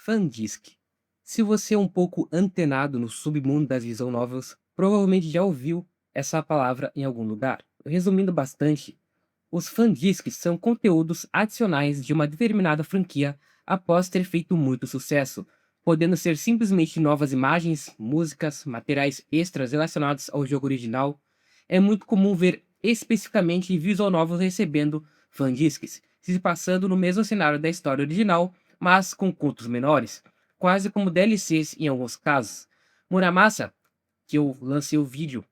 Fandisc. Se você é um pouco antenado no submundo das visual novels, provavelmente já ouviu essa palavra em algum lugar. Resumindo bastante, os fandiscs são conteúdos adicionais de uma determinada franquia após ter feito muito sucesso, podendo ser simplesmente novas imagens, músicas, materiais extras relacionados ao jogo original. É muito comum ver especificamente visual novels recebendo fandiscs, se passando no mesmo cenário da história original, mas com contos menores, quase como DLCs em alguns casos. Muramasa, que eu lancei o vídeo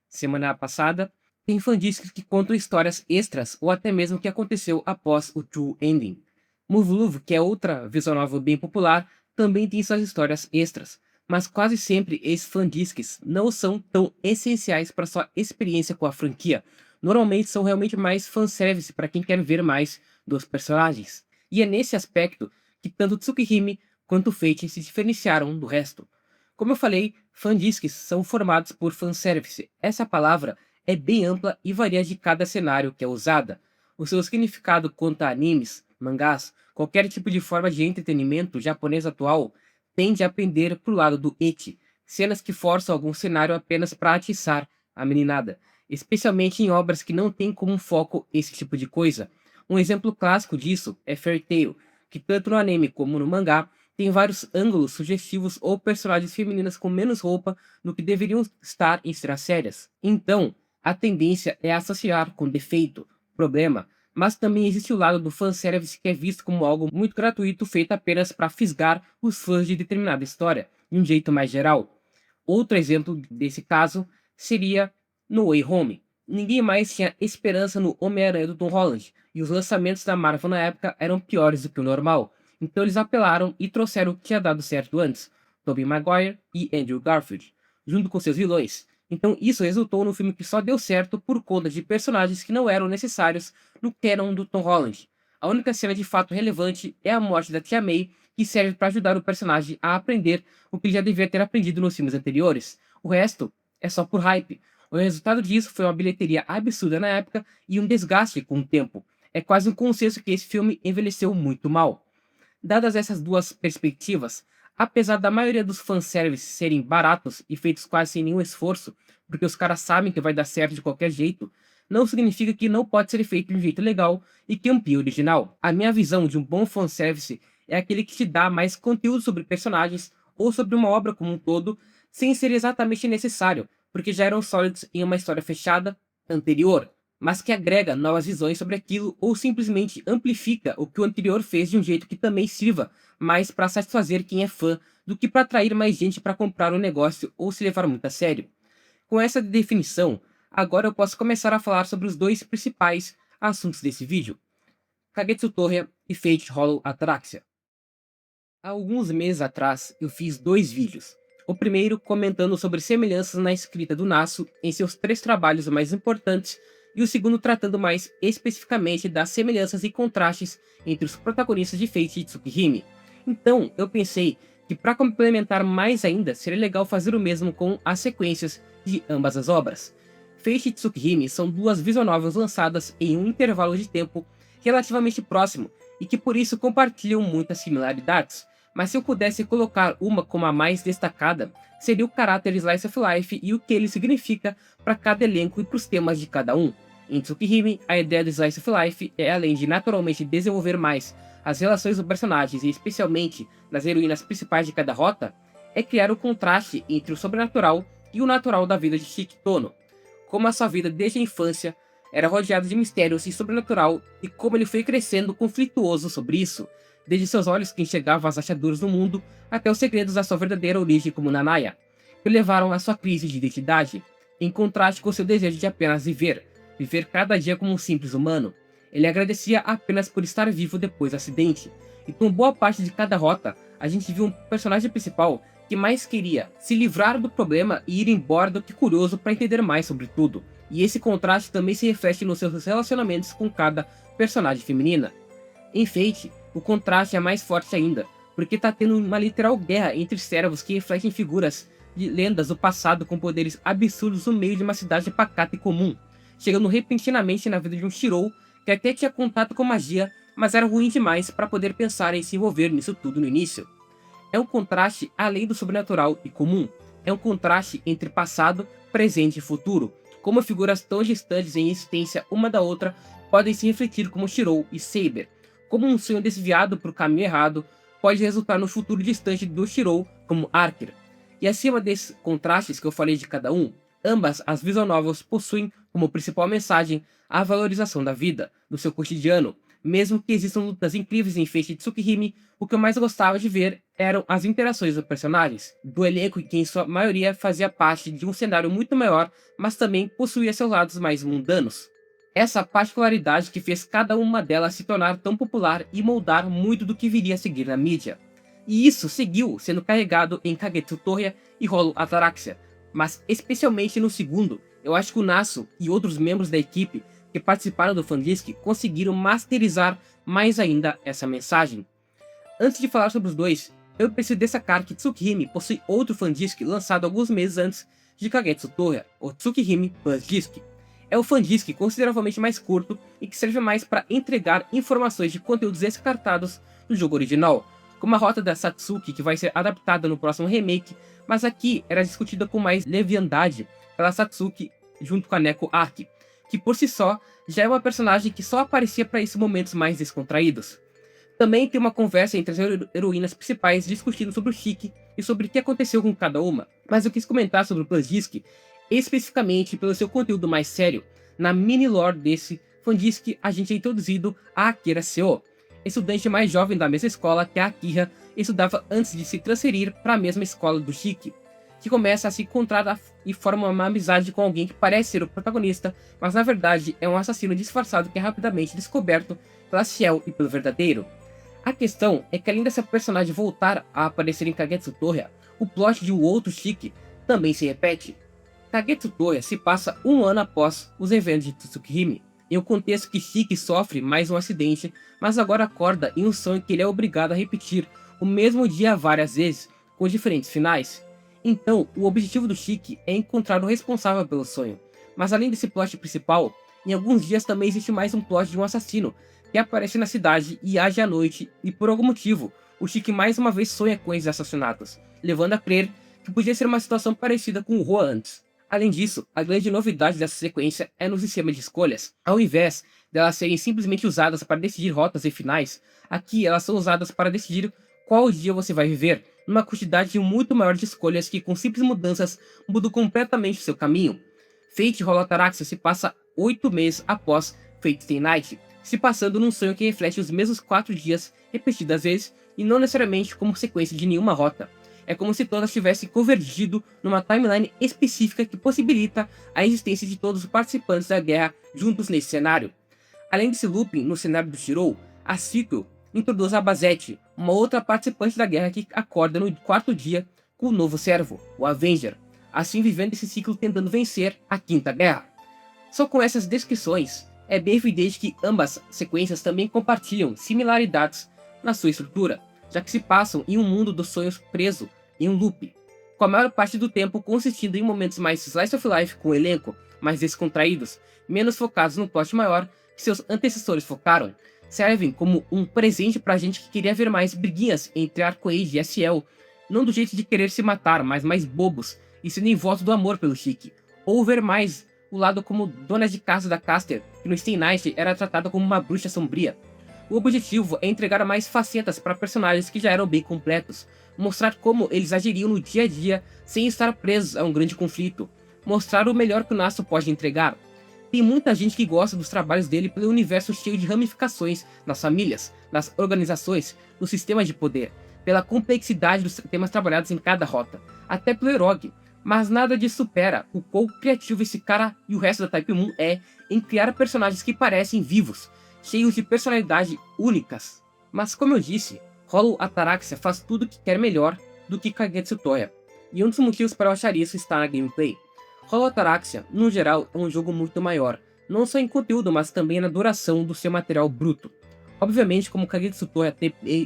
semana passada, tem fandiscs que contam histórias extras ou até mesmo o que aconteceu após o True Ending. Muv-Luv, que é outra visual novel bem popular, também tem suas histórias extras, mas quase sempre esses fandiscs não são tão essenciais para sua experiência com a franquia. Normalmente são realmente mais fanservice para quem quer ver mais dos personagens. E é nesse aspecto que tanto Tsukihime quanto Fate se diferenciaram do resto. Como eu falei, fandiscs são formados por fanservice. Essa palavra é bem ampla e varia de cada cenário que é usada. O seu significado quanto a animes, mangás, qualquer tipo de forma de entretenimento japonês atual tende a pender para o lado do ecchi, cenas que forçam algum cenário apenas para atiçar a meninada, especialmente em obras que não têm como foco esse tipo de coisa. Um exemplo clássico disso é Fairy Tail, que tanto no anime como no mangá tem vários ângulos sugestivos ou personagens femininas com menos roupa do que deveriam estar em cenas sérias. Então, a tendência é associar com defeito, problema, mas também existe o lado do fanservice que é visto como algo muito gratuito feito apenas para fisgar os fãs de determinada história, de um jeito mais geral. Outro exemplo desse caso seria No Way Home. Ninguém mais tinha esperança no Homem-Aranha do Tom Holland, e os lançamentos da Marvel na época eram piores do que o normal. Então eles apelaram e trouxeram o que tinha dado certo antes, Tobey Maguire e Andrew Garfield, junto com seus vilões. Então isso resultou no filme que só deu certo por conta de personagens que não eram necessários no canon do Tom Holland. A única cena de fato relevante é a morte da Tia May, que serve para ajudar o personagem a aprender o que ele já devia ter aprendido nos filmes anteriores. O resto é só por hype. O resultado disso foi uma bilheteria absurda na época e um desgaste com o tempo. É quase um consenso que esse filme envelheceu muito mal. Dadas essas duas perspectivas, apesar da maioria dos fanservices serem baratos e feitos quase sem nenhum esforço, porque os caras sabem que vai dar certo de qualquer jeito, não significa que não pode ser feito de um jeito legal e que amplie o original. A minha visão de um bom fanservice é aquele que te dá mais conteúdo sobre personagens ou sobre uma obra como um todo, sem ser exatamente necessário, porque já eram sólidos em uma história fechada anterior, mas que agrega novas visões sobre aquilo ou simplesmente amplifica o que o anterior fez de um jeito que também sirva mais para satisfazer quem é fã do que para atrair mais gente para comprar o negócio ou se levar muito a sério. Com essa definição, agora eu posso começar a falar sobre os dois principais assuntos desse vídeo: Kagetsu Torre e Fate Hollow Ataraxia. Há alguns meses atrás eu fiz dois vídeos. O primeiro comentando sobre semelhanças na escrita do Nasu em seus três trabalhos mais importantes, e o segundo tratando mais especificamente das semelhanças e contrastes entre os protagonistas de Fate e Tsukihime. Então eu pensei que para complementar mais ainda seria legal fazer o mesmo com as sequências de ambas as obras. Fate e Tsukihime são duas visual novels lançadas em um intervalo de tempo relativamente próximo e que por isso compartilham muitas similaridades. Mas se eu pudesse colocar uma como a mais destacada, seria o caráter Slice of Life e o que ele significa para cada elenco e para os temas de cada um. Em Tsukihime, a ideia do Slice of Life é, além de naturalmente desenvolver mais as relações dos personagens e especialmente das heroínas principais de cada rota, é criar o contraste entre o sobrenatural e o natural da vida de Shikitono. Como a sua vida desde a infância era rodeada de mistérios e sobrenatural e como ele foi crescendo conflituoso sobre isso, desde seus olhos que enxergavam as achaduras do mundo até os segredos da sua verdadeira origem como Nanaya, que o levaram à sua crise de identidade, em contraste com seu desejo de apenas viver cada dia como um simples humano. Ele agradecia apenas por estar vivo depois do acidente, e com boa parte de cada rota, a gente viu um personagem principal que mais queria se livrar do problema e ir embora do que curioso para entender mais sobre tudo, e esse contraste também se reflete nos seus relacionamentos com cada personagem feminina. Em Fate, o contraste é mais forte ainda, porque tá tendo uma literal guerra entre servos que refletem figuras de lendas do passado com poderes absurdos no meio de uma cidade pacata e comum, chegando repentinamente na vida de um Shirou que até tinha contato com magia, mas era ruim demais para poder pensar em se envolver nisso tudo no início. é um contraste além do sobrenatural e comum. É um contraste entre passado, presente e futuro, como figuras tão distantes em existência uma da outra podem se refletir como Shirou e Saber. Como um sonho desviado para o caminho errado pode resultar no futuro distante do Shirou como Archer. E acima desses contrastes que eu falei de cada um, ambas as visual novels possuem como principal mensagem a valorização da vida, do seu cotidiano. Mesmo que existam lutas incríveis em Fate Tsukihime, o que eu mais gostava de ver eram as interações dos personagens, do elenco que em sua maioria fazia parte de um cenário muito maior, mas também possuía seus lados mais mundanos. Essa particularidade que fez cada uma delas se tornar tão popular e moldar muito do que viria a seguir na mídia. E isso seguiu sendo carregado em Kagetsu Torya e Hollow Ataraxia, mas especialmente no segundo, eu acho que o Nasu e outros membros da equipe que participaram do Fandisc conseguiram masterizar mais ainda essa mensagem. Antes de falar sobre os dois, eu preciso destacar que Tsukihime possui outro Fandisc lançado alguns meses antes de Kagetsu Torya, o Tsukihime Plus Disc. É o Fandisc consideravelmente mais curto e que serve mais para entregar informações de conteúdos descartados do jogo original, como a rota da Satsuki que vai ser adaptada no próximo remake, mas aqui era discutida com mais leviandade pela Satsuki junto com a Neko Arki, que por si só já é uma personagem que só aparecia para esses momentos mais descontraídos. Também tem uma conversa entre as heroínas principais discutindo sobre o Shiki e sobre o que aconteceu com cada uma, mas eu quis comentar sobre o Plus Disc especificamente pelo seu conteúdo mais sério. Na mini lore desse Fandisc a gente é introduzido a Akira Seo, estudante mais jovem da mesma escola que a Akira estudava antes de se transferir para a mesma escola do Shiki, que começa a se encontrar e forma uma amizade com alguém que parece ser o protagonista, mas na verdade é um assassino disfarçado que é rapidamente descoberto pela Ciel e pelo verdadeiro. A questão é que além dessa personagem voltar a aparecer em Kagetsu Torya, o plot de um outro Shiki também se repete. Kagetsu Torya se passa um ano após os eventos de Tsukihime, em um contexto que Shiki sofre mais um acidente, mas agora acorda em um sonho que ele é obrigado a repetir o mesmo dia várias vezes, com diferentes finais. Então, o objetivo do Shiki é encontrar o responsável pelo sonho, mas além desse plot principal, em alguns dias também existe mais um plot de um assassino, que aparece na cidade e age à noite, e por algum motivo, o Shiki mais uma vez sonha com esses assassinatos, levando a crer que podia ser uma situação parecida com o Roa antes. Além disso, a grande novidade dessa sequência é no sistema de escolhas. Ao invés delas serem simplesmente usadas para decidir rotas e finais, aqui elas são usadas para decidir qual dia você vai viver, numa quantidade muito maior de escolhas que com simples mudanças mudam completamente o seu caminho. Fate Hollow Ataraxia se passa 8 meses após Fate Stay Night, se passando num sonho que reflete os mesmos 4 dias repetidas vezes e não necessariamente como sequência de nenhuma rota. É como se todas tivessem convergido numa timeline específica que possibilita a existência de todos os participantes da guerra juntos nesse cenário. Além desse looping no cenário do Shirou, a sequel introduz a Basette, uma outra participante da guerra que acorda no 4º dia com o novo servo, o Avenger, assim vivendo esse ciclo tentando vencer a 5ª guerra. Só com essas descrições, é bem evidente que ambas sequências também compartilham similaridades na sua estrutura, já que se passam em um mundo dos sonhos preso em um loop, com a maior parte do tempo consistindo em momentos mais slice of life com o elenco mais descontraídos, menos focados no plot maior que seus antecessores focaram, servem como um presente pra gente que queria ver mais briguinhas entre Arcoade e SL, não do jeito de querer se matar, mas mais bobos, e sendo em voto do amor pelo Shiki, ou ver mais o lado como dona de casa da Caster, que no Stay Night era tratada como uma bruxa sombria. O objetivo é entregar mais facetas para personagens que já eram bem completos, mostrar como eles agiriam no dia a dia sem estar presos a um grande conflito, mostrar o melhor que o Nasu pode entregar. Tem muita gente que gosta dos trabalhos dele pelo universo cheio de ramificações nas famílias, nas organizações, no sistema de poder, pela complexidade dos temas trabalhados em cada rota, até pelo Erog, mas nada disso supera o quão criativo esse cara e o resto da Type Moon é em criar personagens que parecem vivos, cheios de personalidade únicas. Mas como eu disse, Hollow Ataraxia faz tudo que quer melhor do que Kagetsu Torya, e um dos motivos para eu achar isso está na gameplay. Hollow Ataraxia, no geral, é um jogo muito maior, não só em conteúdo, mas também na duração do seu material bruto. Obviamente, como Kagetsu Torya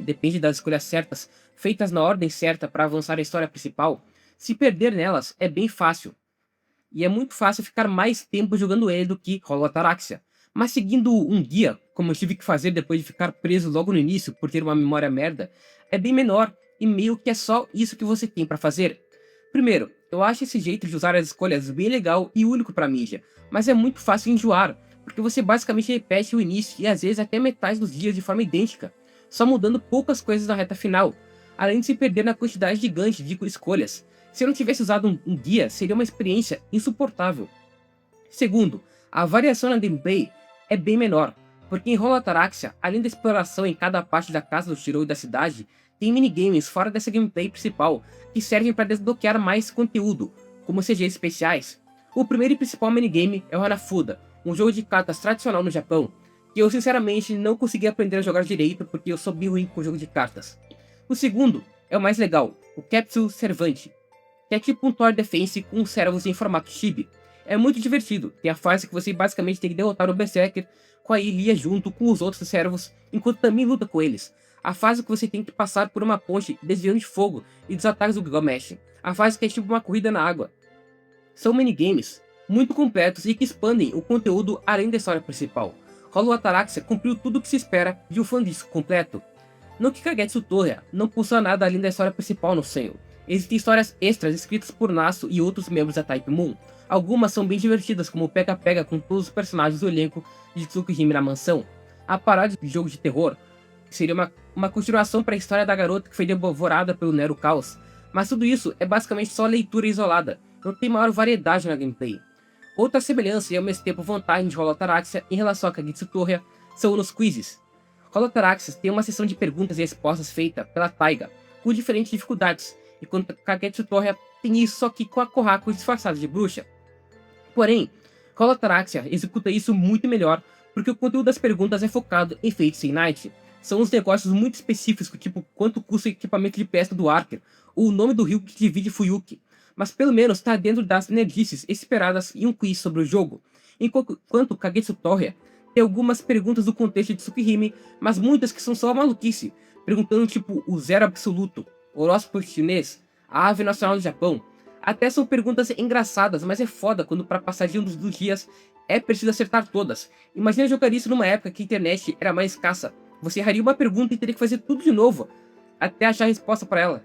depende das escolhas certas, feitas na ordem certa para avançar a história principal, se perder nelas é bem fácil. E é muito fácil ficar mais tempo jogando ele do que Hollow Ataraxia. Mas seguindo um guia, como eu tive que fazer depois de ficar preso logo no início por ter uma memória merda, é bem menor e meio que é só isso que você tem pra fazer. Primeiro, eu acho esse jeito de usar as escolhas bem legal e único pra mídia, mas é muito fácil enjoar, porque você basicamente repete o início e às vezes até metade dos dias de forma idêntica, só mudando poucas coisas na reta final, além de se perder na quantidade gigante de escolhas. Se eu não tivesse usado um guia, seria uma experiência insuportável. Segundo, a variação na gameplay é bem menor, porque em Hollow Ataraxia, além da exploração em cada parte da casa do Shirou e da cidade, tem minigames fora dessa gameplay principal que servem para desbloquear mais conteúdo, como CGs especiais. O primeiro e principal minigame é o Hanafuda, um jogo de cartas tradicional no Japão, que eu sinceramente não consegui aprender a jogar direito porque eu sou bem ruim com o jogo de cartas. O segundo é o mais legal, o Capsule Servante, que é tipo um Tower Defense com servos em formato chibi. É muito divertido, tem a fase que você basicamente tem que derrotar o Berserker com a Ilia junto com os outros servos, enquanto também luta com eles. A fase que você tem que passar por uma ponte desviando de fogo e dos ataques do Gilgamesh. A fase que é tipo uma corrida na água. São minigames muito completos e que expandem o conteúdo além da história principal. Hollow Ataraxia cumpriu tudo o que se espera de um fã disco completo. No que Kagetsu Torre não possui nada além da história principal no Senhor. Existem histórias extras escritas por Nasu e outros membros da Type Moon. Algumas são bem divertidas, como o Pega-Pega com todos os personagens do elenco de Tsukihime na mansão. A paródia de jogo de terror, que seria uma continuação para a história da garota que foi devorada pelo Nero Caos. Mas tudo isso é basicamente só leitura isolada, não tem maior variedade na gameplay. Outra semelhança e ao mesmo tempo vantagem de Hollow Ataraxia em relação a Kagetsu Torre são nos quizzes. Hollow Ataraxia tem uma sessão de perguntas e respostas feita pela Taiga, com diferentes dificuldades, enquanto Kagetsu Torre tem isso só que com a Kohaku disfarçada de bruxa. Porém, Hollow Ataraxia executa isso muito melhor, porque o conteúdo das perguntas é focado em Fate Stay Night. São uns negócios muito específicos, tipo quanto custa o equipamento de pesca do Arker, ou o nome do rio que divide Fuyuki. Mas pelo menos está dentro das nerdices esperadas em um quiz sobre o jogo. Enquanto Kagetsu Torre tem algumas perguntas do contexto de Tsukihime, mas muitas que são só maluquice, perguntando tipo o zero absoluto, horóscopo chinês, a ave nacional do Japão. Até são perguntas engraçadas, mas é foda quando para passar de um dos dias é preciso acertar todas. Imagina jogar isso numa época que a internet era mais escassa. Você erraria uma pergunta e teria que fazer tudo de novo, até achar a resposta para ela.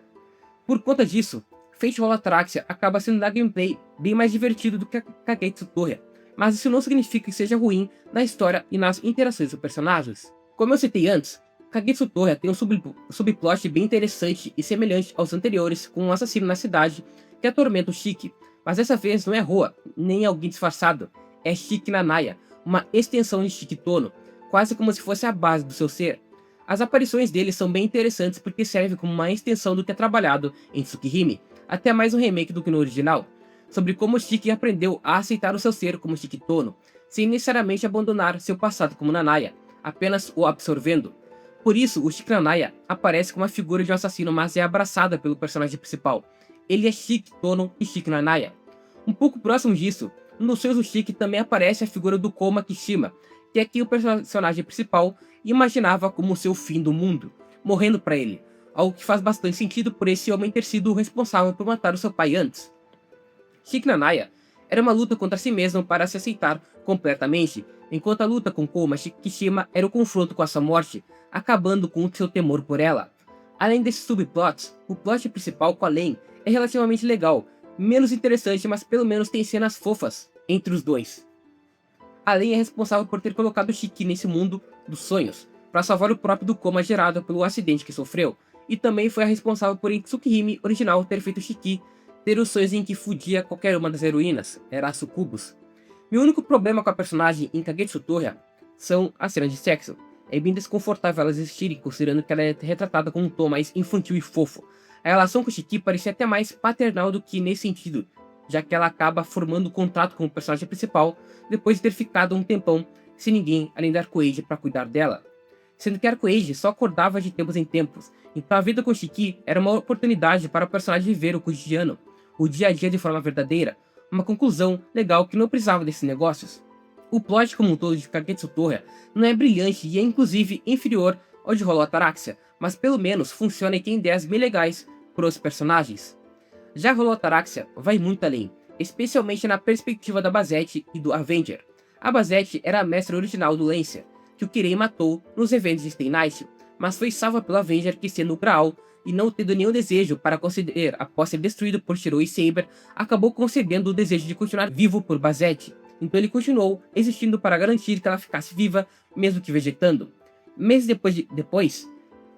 Por conta disso, Fate Hollow Ataraxia acaba sendo na gameplay bem mais divertido do que a Kagetsu Torre, mas isso não significa que seja ruim na história e nas interações dos personagens. Como eu citei antes, Kagetsu Torre tem um subplot bem interessante e semelhante aos anteriores, com um assassino na cidade que atormenta o Shiki, mas dessa vez não é Roa, nem alguém disfarçado, é Shiki Nanaya, uma extensão de Shiki Tono, quase como se fosse a base do seu ser. As aparições dele são bem interessantes porque servem como uma extensão do que é trabalhado em Tsukihime, até mais um remake do que no original, sobre como Shiki aprendeu a aceitar o seu ser como Shiki Tono, sem necessariamente abandonar seu passado como Nanaya, apenas o absorvendo. Por isso, o Shiki Nanaya aparece como a figura de um assassino, mas é abraçada pelo personagem principal. Ele é Shiki Tono e Shiki Nanaya. Um pouco próximo disso, no Seizo Shiki também aparece a figura do Koma Kishima, que é quem o personagem principal imaginava como seu fim do mundo, morrendo para ele, algo que faz bastante sentido por esse homem ter sido o responsável por matar o seu pai antes. Shiki Nanaya era uma luta contra si mesmo para se aceitar completamente, enquanto a luta com Koma Kishima era o confronto com a sua morte, acabando com o seu temor por ela. Além desses subplots, o plot principal com a Len é relativamente legal, menos interessante, mas pelo menos tem cenas fofas entre os dois. A Len é responsável por ter colocado Shiki nesse mundo dos sonhos, para salvar o próprio do coma gerado pelo acidente que sofreu, e também foi a responsável por em Tsukihime original ter feito Shiki ter os sonhos em que fudia qualquer uma das heroínas, era a Sucubus. Meu único problema com a personagem em Kagetsu Torre são as cenas de sexo. É bem desconfortável elas existirem, considerando que ela é retratada com um tom mais infantil e fofo. A relação com Shiki parecia até mais paternal do que nesse sentido, já que ela acaba formando um contrato com o personagem principal depois de ter ficado um tempão sem ninguém além da Arcoade para cuidar dela. Sendo que a Arcoade só acordava de tempos em tempos, então a vida com Shiki era uma oportunidade para o personagem viver o cotidiano, o dia a dia de forma verdadeira, uma conclusão legal que não precisava desses negócios. O plot como um todo de Kagetsu Torre não é brilhante e é inclusive inferior ao de Hollow Ataraxia, mas pelo menos funciona e tem ideias bem legais para os personagens. Já Hollow Ataraxia vai muito além, especialmente na perspectiva da Basette e do Avenger. A Basette era a mestra original do Lancia, que o Kirei matou nos eventos de Stay Night, mas foi salva pelo Avenger que, sendo o Graal, e não tendo nenhum desejo para conceder após ser destruído por Shirou e Saber, acabou concedendo o desejo de continuar vivo por Basette. Então ele continuou existindo para garantir que ela ficasse viva, mesmo que vegetando. Meses depois,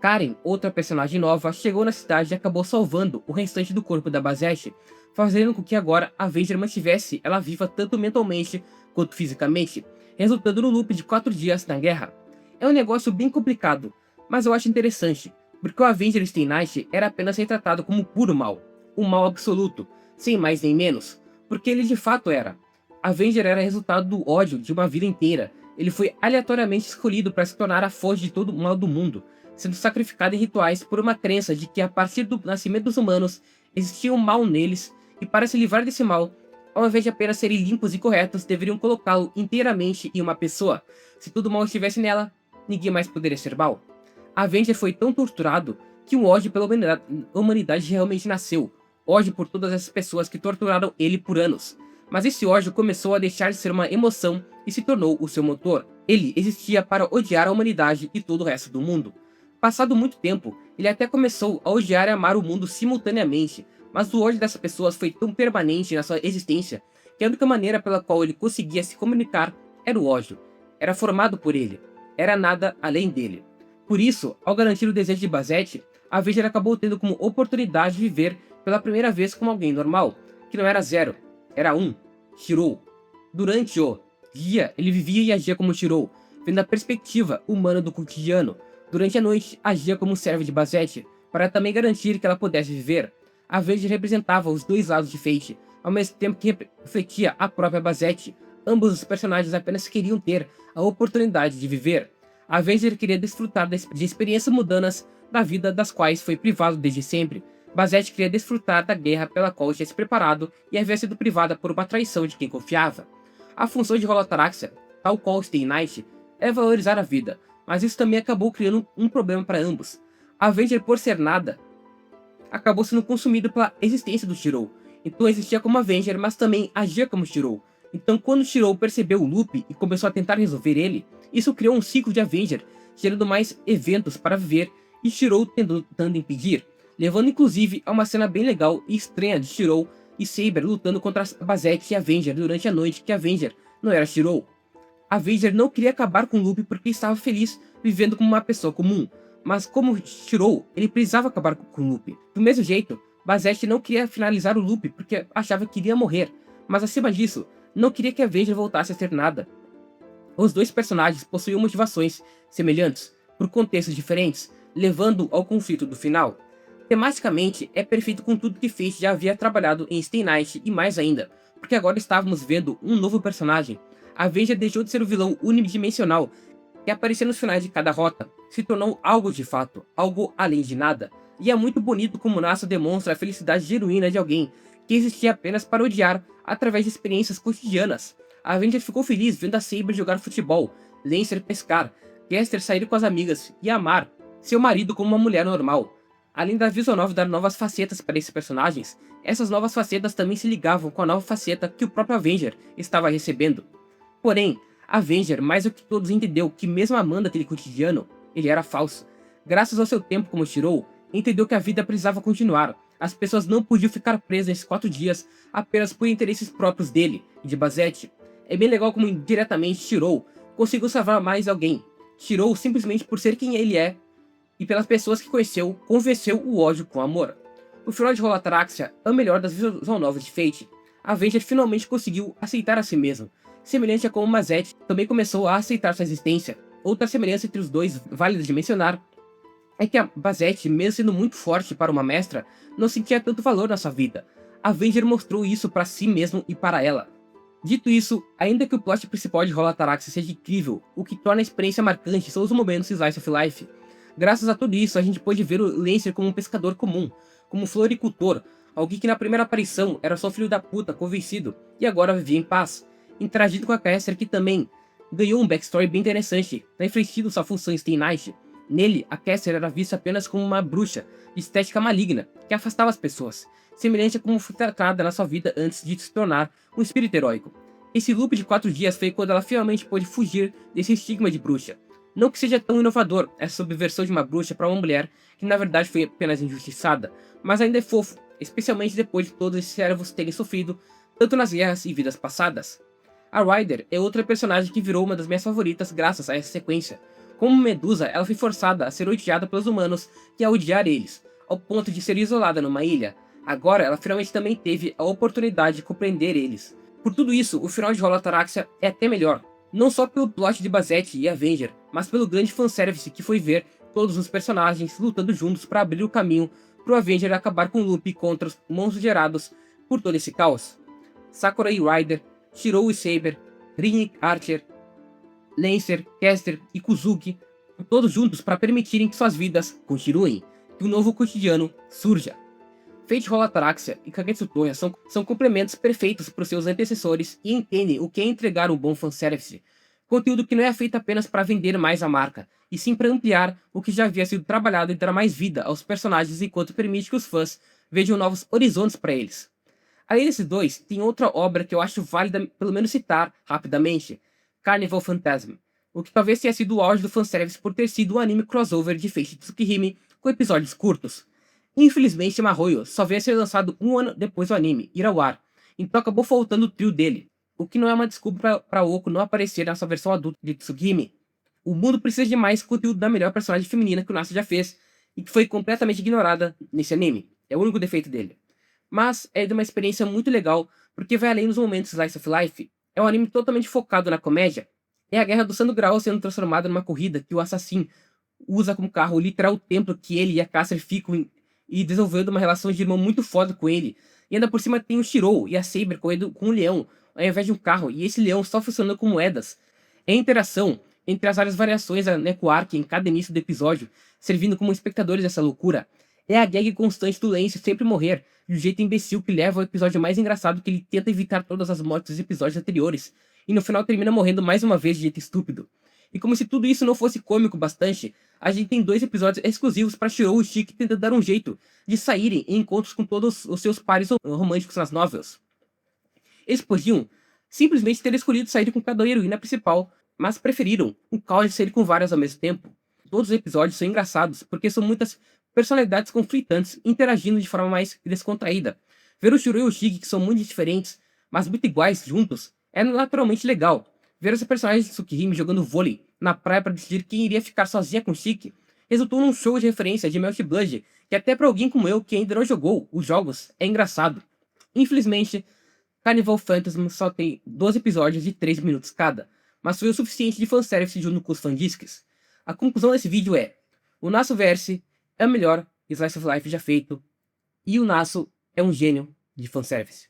Karen, outra personagem nova, chegou na cidade e acabou salvando o restante do corpo da Basette, fazendo com que agora a Avenger mantivesse ela viva tanto mentalmente quanto fisicamente, resultando no loop de 4 dias na guerra. É um negócio bem complicado, mas eu acho interessante, porque o Avenger Stay Night era apenas retratado como puro mal, um mal absoluto, sem mais nem menos, porque ele de fato era. Avenger era resultado do ódio de uma vida inteira. Ele foi aleatoriamente escolhido para se tornar a fonte de todo o mal do mundo, sendo sacrificado em rituais por uma crença de que a partir do nascimento dos humanos existia um mal neles, e para se livrar desse mal, ao invés de apenas serem limpos e corretos, deveriam colocá-lo inteiramente em uma pessoa. Se todo mal estivesse nela, ninguém mais poderia ser mal. Avenger foi tão torturado que um ódio pela humanidade realmente nasceu. Ódio por todas essas pessoas que torturaram ele por anos. Mas esse ódio começou a deixar de ser uma emoção e se tornou o seu motor. Ele existia para odiar a humanidade e todo o resto do mundo. Passado muito tempo, ele até começou a odiar e amar o mundo simultaneamente, mas o ódio dessas pessoas foi tão permanente na sua existência que a única maneira pela qual ele conseguia se comunicar era o ódio. Era formado por ele. Era nada além dele. Por isso, ao garantir o desejo de Basette, Avenger acabou tendo como oportunidade de viver pela primeira vez como alguém normal, que não era zero, era Shirou. Durante o dia, ele vivia e agia como Shirou, vendo a perspectiva humana do cotidiano. Durante a noite, agia como servo de Basette, para também garantir que ela pudesse viver. Avenger representava os dois lados de Fate, ao mesmo tempo que refletia a própria Basette. Ambos os personagens apenas queriam ter a oportunidade de viver. Avenger queria desfrutar de experiências mundanas da vida das quais foi privado desde sempre. Basette queria desfrutar da guerra pela qual tinha se preparado e havia sido privada por uma traição de quem confiava. A função de Holotaraxia, tal qual Stay Night, é valorizar a vida, mas isso também acabou criando um problema para ambos. Avenger, por ser nada, acabou sendo consumido pela existência do Shirou. Então existia como Avenger, mas também agia como Shirou. Então quando Shirou percebeu o loop e começou a tentar resolver ele, isso criou um ciclo de Avenger, gerando mais eventos para viver e Shirou tentando impedir, levando inclusive a uma cena bem legal e estranha de Shirou e Saber lutando contra Basette e Avenger durante a noite que Avenger não era Shirou. Avenger não queria acabar com o loop porque estava feliz vivendo como uma pessoa comum, mas como Shirou, ele precisava acabar com o loop. Do mesmo jeito, Basette não queria finalizar o loop porque achava que iria morrer, mas acima disso, não queria que Avenger voltasse a ser nada. Os dois personagens possuíam motivações semelhantes, por contextos diferentes, levando ao conflito do final. Tematicamente, é perfeito com tudo que Fate já havia trabalhado em Stay Night e mais ainda, porque agora estávamos vendo um novo personagem. Avenger deixou de ser o vilão unidimensional que aparecia nos finais de cada rota, se tornou algo de fato, algo além de nada. E é muito bonito como Nasa demonstra a felicidade genuína de alguém que existia apenas para odiar através de experiências cotidianas. A Avenger ficou feliz vendo a Saber jogar futebol, Lancer pescar, Caster sair com as amigas e amar seu marido como uma mulher normal. Além da visual novel dar novas facetas para esses personagens, essas novas facetas também se ligavam com a nova faceta que o próprio Avenger estava recebendo. Porém, Avenger mais do que todos entendeu que mesmo amando aquele cotidiano, ele era falso. Graças ao seu tempo como Shirou, entendeu que a vida precisava continuar. As pessoas não podiam ficar presas nesses 4 dias apenas por interesses próprios dele e de Basette. É bem legal como indiretamente Shirou conseguiu salvar mais alguém. Shirou simplesmente por ser quem ele é e pelas pessoas que conheceu, convenceu o ódio com amor. O final de Holotaraxia é o melhor das visual novels de Fate. Avenger finalmente conseguiu aceitar a si mesmo, semelhante a como Basette também começou a aceitar sua existência. Outra semelhança entre os dois, válida de mencionar, é que a Basette, mesmo sendo muito forte para uma mestra, não sentia tanto valor na sua vida. Avenger mostrou isso para si mesmo e para ela. Dito isso, ainda que o plot principal de Holotaraxia seja incrível, o que torna a experiência marcante são os momentos Slice of Life. Graças a tudo isso, a gente pôde ver o Lancer como um pescador comum, como um floricultor, alguém que na primeira aparição era só filho da puta convencido, e agora vivia em paz, interagindo com a Caster que também ganhou um backstory bem interessante, refletindo sua função em Stay Night. Nele, a Caster era vista apenas como uma bruxa de estética maligna, que afastava as pessoas, semelhante a como foi tratada na sua vida antes de se tornar um espírito heróico. Esse loop de 4 dias foi quando ela finalmente pôde fugir desse estigma de bruxa. Não que seja tão inovador essa subversão de uma bruxa para uma mulher que na verdade foi apenas injustiçada, mas ainda é fofo, especialmente depois de todos esses servos terem sofrido, tanto nas guerras e vidas passadas. A Ryder é outra personagem que virou uma das minhas favoritas graças a essa sequência. Como Medusa, ela foi forçada a ser odiada pelos humanos e a odiar eles, ao ponto de ser isolada numa ilha. Agora, ela finalmente também teve a oportunidade de compreender eles. Por tudo isso, o final de Rola Ataraxia é até melhor. Não só pelo plot de Basette e Avenger, mas pelo grande fanservice que foi ver todos os personagens lutando juntos para abrir o caminho pro Avenger acabar com o loop contra os monstros gerados por todo esse caos. Sakura e Ryder, Shirou e Saber, Rin e Archer, Lancer, Caster e Kuzuki, todos juntos para permitirem que suas vidas continuem, que um novo cotidiano surja. Fate Rola Ataraxia e Kagetsu Toya são complementos perfeitos para os seus antecessores e entendem o que é entregar um bom fanservice. Conteúdo que não é feito apenas para vender mais a marca, e sim para ampliar o que já havia sido trabalhado e dar mais vida aos personagens enquanto permite que os fãs vejam novos horizontes para eles. Além desses dois, tem outra obra que eu acho válida pelo menos citar rapidamente, Carnival Phantasm, o que talvez tenha sido o auge do fanservice por ter sido um anime crossover de Fate Tsukihime com episódios curtos. Infelizmente, Mahoyo só veio a ser lançado um ano depois do anime ir ao ar, então acabou faltando o trio dele, o que não é uma desculpa para Oko não aparecer nessa versão adulta de Tsukihime. O mundo precisa de mais conteúdo da melhor personagem feminina que o Nasa já fez, e que foi completamente ignorada nesse anime. É o único defeito dele. Mas é de uma experiência muito legal, porque vai além dos momentos Slice of Life. É um anime totalmente focado na comédia. É a guerra do Santo Graal sendo transformada numa corrida que o assassino usa como carro o literal templo que ele e a Caster ficam e desenvolvendo uma relação de irmão muito foda com ele. E ainda por cima tem o Shirou e a Saber correndo com um leão, ao invés de um carro, e esse leão só funcionando com moedas. É a interação entre as várias variações da Neko Arc em cada início do episódio, servindo como espectadores dessa loucura. É a gag constante do Lance sempre morrer, de um jeito imbecil que leva ao episódio mais engraçado que ele tenta evitar todas as mortes dos episódios anteriores, e no final termina morrendo mais uma vez de jeito estúpido. E como se tudo isso não fosse cômico bastante, a gente tem 2 episódios exclusivos para Shirou e Shiki tentando dar um jeito de saírem em encontros com todos os seus pares românticos nas novels. Eles podiam simplesmente ter escolhido sair com cada heroína principal, mas preferiram o caos de sair com várias ao mesmo tempo. Todos os episódios são engraçados, porque são muitas personalidades conflitantes interagindo de forma mais descontraída. Ver o Shirou e o Shiki, que são muito diferentes, mas muito iguais juntos, é naturalmente legal. Ver os personagens de Tsukihime jogando vôlei na praia para decidir quem iria ficar sozinha com Shiki resultou num show de referência de Melt Blood, que até para alguém como eu que ainda não jogou os jogos é engraçado. Infelizmente, Carnival Phantasm só tem 12 episódios de 3 minutos cada, mas foi o suficiente de fanservice junto com os fandisques. A conclusão desse vídeo é: o Nasu Verse é o melhor Slice of Life já feito, e o Nasu é um gênio de fanservice.